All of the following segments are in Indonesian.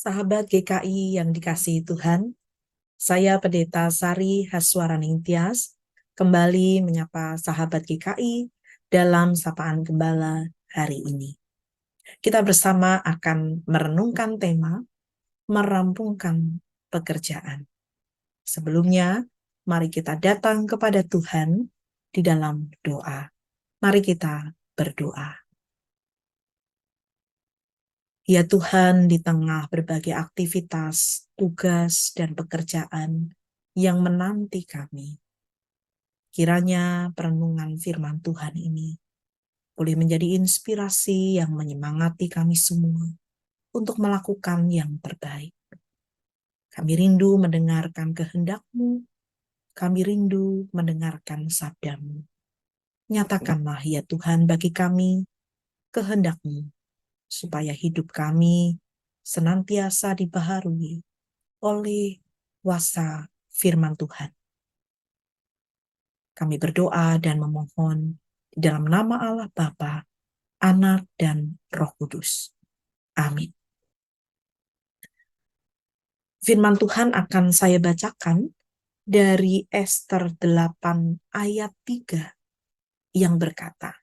Sahabat GKI yang dikasihi Tuhan, saya Pendeta Sari Haswaraningtyas kembali menyapa sahabat GKI dalam Sapaan Gembala hari ini. Kita bersama akan merenungkan tema merampungkan pekerjaan. Sebelumnya, mari kita datang kepada Tuhan di dalam doa. Mari kita berdoa. Ya Tuhan, di tengah berbagai aktivitas, tugas, dan pekerjaan yang menanti kami, kiranya perenungan firman Tuhan ini boleh menjadi inspirasi yang menyemangati kami semua untuk melakukan yang terbaik. Kami rindu mendengarkan kehendak-Mu, kami rindu mendengarkan sabda-Mu. Nyatakanlah ya Tuhan bagi kami kehendak-Mu, supaya hidup kami senantiasa dibaharui oleh kuasa firman Tuhan. Kami berdoa dan memohon di dalam nama Allah Bapa, Anak, dan Roh Kudus. Amin. Firman Tuhan akan saya bacakan dari Ester 8 ayat 3 yang berkata,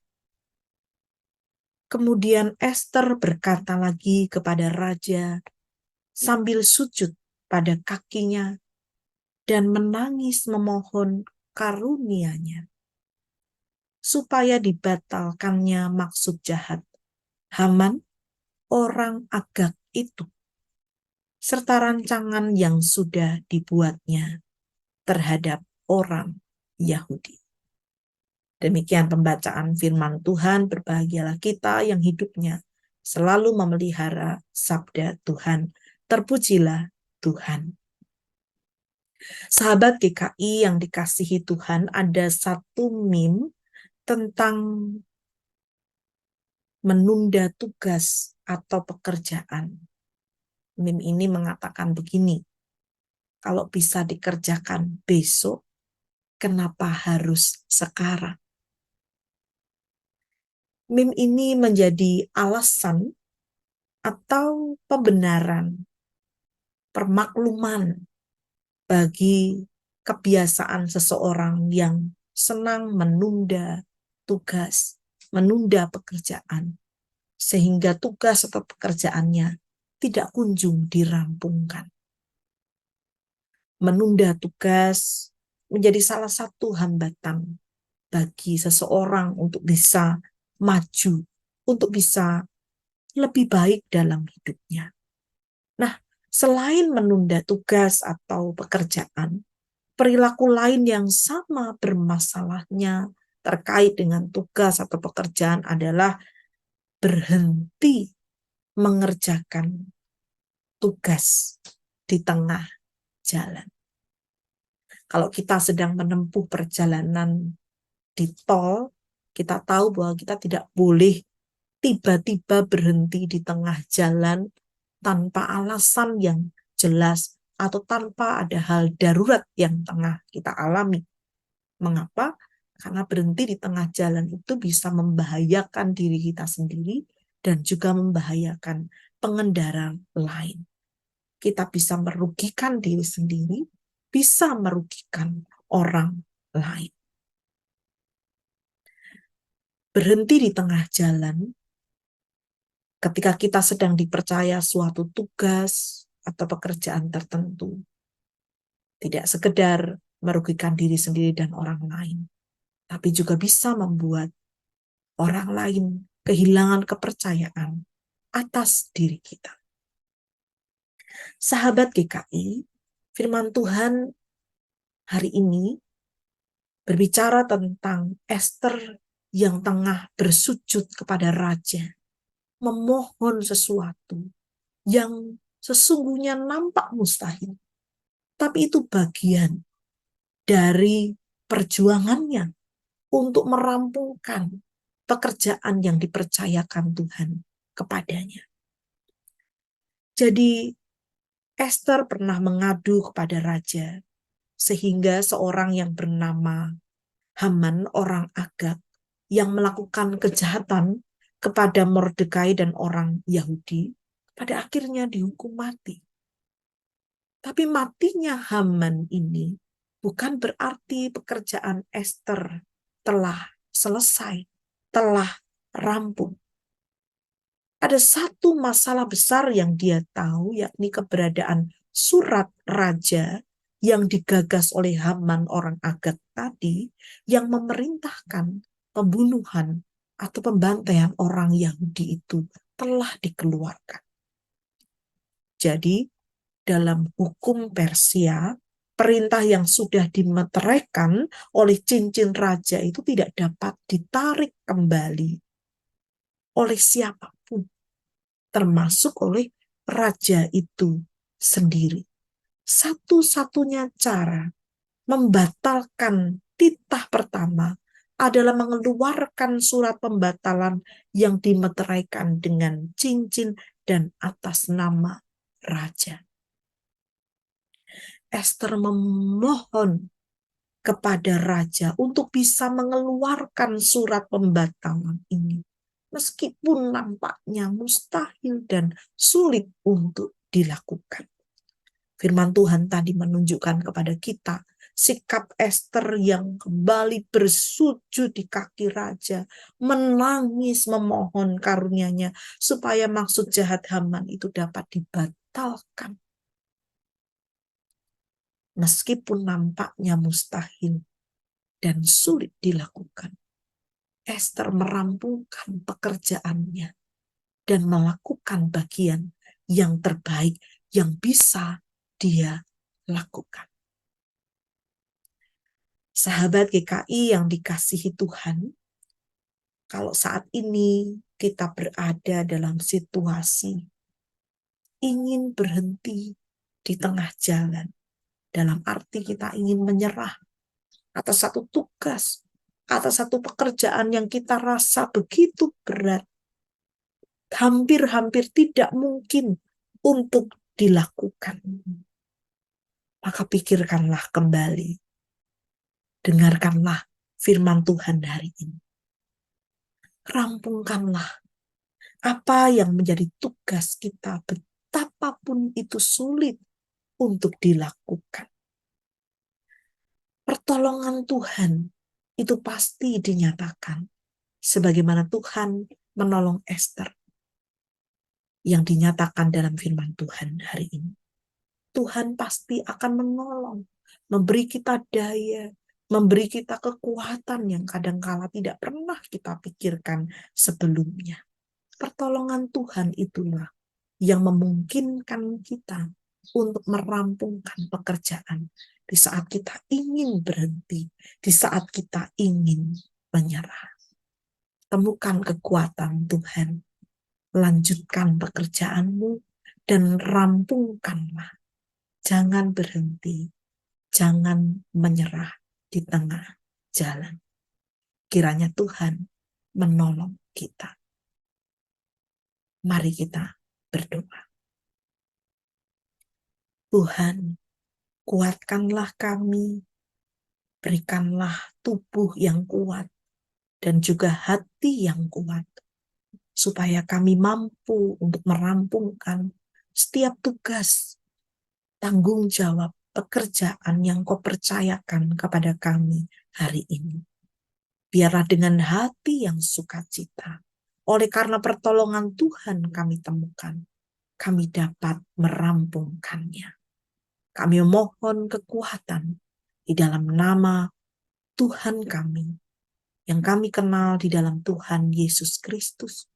"Kemudian Ester berkata lagi kepada raja sambil sujud pada kakinya dan menangis memohon karunia-Nya, supaya dibatalkannya maksud jahat Haman, orang Agag itu, serta rancangan yang sudah dibuatnya terhadap orang Yahudi." Demikian pembacaan firman Tuhan. Berbahagialah kita yang hidupnya selalu memelihara sabda Tuhan. Terpujilah Tuhan. Sahabat GKI yang dikasihi Tuhan, ada satu meme tentang menunda tugas atau pekerjaan. Meme ini mengatakan begini, kalau bisa dikerjakan besok, kenapa harus sekarang? Meme ini menjadi alasan atau pembenaran, permakluman bagi kebiasaan seseorang yang senang menunda tugas, menunda pekerjaan, sehingga tugas atau pekerjaannya tidak kunjung dirampungkan. Menunda tugas menjadi salah satu hambatan bagi seseorang untuk bisa maju, untuk bisa lebih baik dalam hidupnya. Nah, selain menunda tugas atau pekerjaan, perilaku lain yang sama bermasalahnya terkait dengan tugas atau pekerjaan adalah berhenti mengerjakan tugas di tengah jalan. Kalau kita sedang menempuh perjalanan di tol, kita tahu bahwa kita tidak boleh tiba-tiba berhenti di tengah jalan tanpa alasan yang jelas atau tanpa ada hal darurat yang tengah kita alami. Mengapa? Karena berhenti di tengah jalan itu bisa membahayakan diri kita sendiri dan juga membahayakan pengendara lain. Kita bisa merugikan diri sendiri, bisa merugikan orang lain. Berhenti di tengah jalan ketika kita sedang dipercaya suatu tugas atau pekerjaan tertentu, tidak sekedar merugikan diri sendiri dan orang lain, tapi juga bisa membuat orang lain kehilangan kepercayaan atas diri kita. Sahabat GKI, firman Tuhan hari ini berbicara tentang Ester yang tengah bersujud kepada raja, memohon sesuatu yang sesungguhnya nampak mustahil. Tapi itu bagian dari perjuangannya untuk merampungkan pekerjaan yang dipercayakan Tuhan kepadanya. Jadi Ester pernah mengadu kepada raja, sehingga seorang yang bernama Haman, orang Agag, yang melakukan kejahatan kepada Mordekai dan orang Yahudi, pada akhirnya dihukum mati. Tapi matinya Haman ini bukan berarti pekerjaan Ester telah selesai, telah rampung. Ada satu masalah besar yang dia tahu, yakni keberadaan surat raja yang digagas oleh Haman orang Agag tadi, yang memerintahkan pembunuhan atau pembantaian orang Yahudi itu telah dikeluarkan. Jadi, dalam hukum Persia, perintah yang sudah dimeteraikan oleh cincin raja itu tidak dapat ditarik kembali oleh siapapun, termasuk oleh raja itu sendiri. Satu-satunya cara membatalkan titah pertama adalah mengeluarkan surat pembatalan yang dimeteraikan dengan cincin dan atas nama raja. Ester memohon kepada raja untuk bisa mengeluarkan surat pembatalan ini, meskipun nampaknya mustahil dan sulit untuk dilakukan. Firman Tuhan tadi menunjukkan kepada kita sikap Ester yang kembali bersujud di kaki raja, menangis memohon karunia-Nya supaya maksud jahat Haman itu dapat dibatalkan. Meskipun nampaknya mustahil dan sulit dilakukan, Ester merampungkan pekerjaannya dan melakukan bagian yang terbaik yang bisa dia lakukan. Sahabat GKI yang dikasihi Tuhan, kalau saat ini kita berada dalam situasi ingin berhenti di tengah jalan, dalam arti kita ingin menyerah atas satu tugas, atas satu pekerjaan yang kita rasa begitu berat, hampir-hampir tidak mungkin untuk dilakukan. Maka pikirkanlah kembali, dengarkanlah firman Tuhan hari ini. Rampungkanlah apa yang menjadi tugas kita, betapapun itu sulit untuk dilakukan. Pertolongan Tuhan itu pasti dinyatakan, sebagaimana Tuhan menolong Ester yang dinyatakan dalam firman Tuhan hari ini. Tuhan pasti akan menolong, memberi kita daya, memberi kita kekuatan yang kadangkala tidak pernah kita pikirkan sebelumnya. Pertolongan Tuhan itulah yang memungkinkan kita untuk merampungkan pekerjaan di saat kita ingin berhenti, di saat kita ingin menyerah. Temukan kekuatan Tuhan, lanjutkan pekerjaanmu, dan rampungkanlah. Jangan berhenti, jangan menyerah di tengah jalan. Kiranya Tuhan menolong kita. Mari kita berdoa. Tuhan, kuatkanlah kami, berikanlah tubuh yang kuat dan juga hati yang kuat, supaya kami mampu untuk merampungkan setiap tugas, tanggung jawab, pekerjaan yang Kau percayakan kepada kami hari ini. Biarlah dengan hati yang sukacita, oleh karena pertolongan Tuhan kami temukan, kami dapat merampungkannya. Kami mohon kekuatan di dalam nama Tuhan kami, yang kami kenal di dalam Tuhan Yesus Kristus.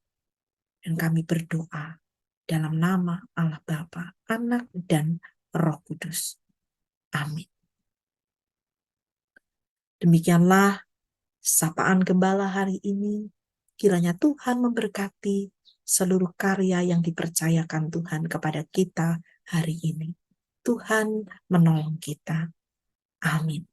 Dan kami berdoa dalam nama Allah Bapa, Anak, dan Roh Kudus. Amin. Demikianlah sapaan Gembala hari ini. Kiranya Tuhan memberkati seluruh karya yang dipercayakan Tuhan kepada kita hari ini. Tuhan menolong kita. Amin.